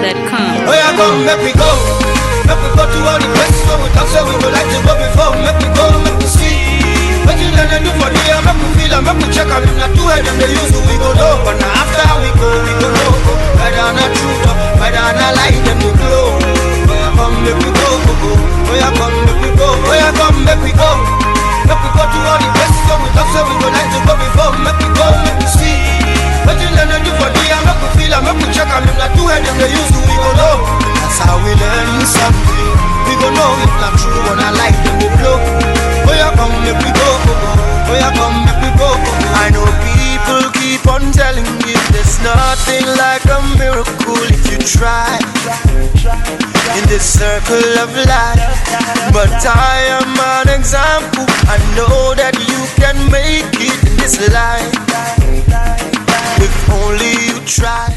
BeatMaker.com. Oh yeah, come, make we go. Make we go to all the places where we talk, so we would like to go before. Make we go, make we see. What you gonna do for the year? Make we feel and make we check out. If not too head, them they use we go low. But now after we go low. Whether or not true, whether or not lie, them they glow. Oh yeah, come, make we go, go, go. Oh yeah, come, make we go. Oh yeah, come, make we go. Make we go to all the places where we talk, so we would like to go before. Make we go, make we see. What you gonna do for the year? Make we feel and make we check out. If not too head, them they use we go low. That's how we learn something. We gon' know if not true, when I like them they blow. Oh yeah, come make we go, go, go. Oh yeah, come make we go, go, go. I know people keep on telling me there's nothing like a miracle if you try in this circle of life. But I am an example. I know that you can make it in this life if only you try.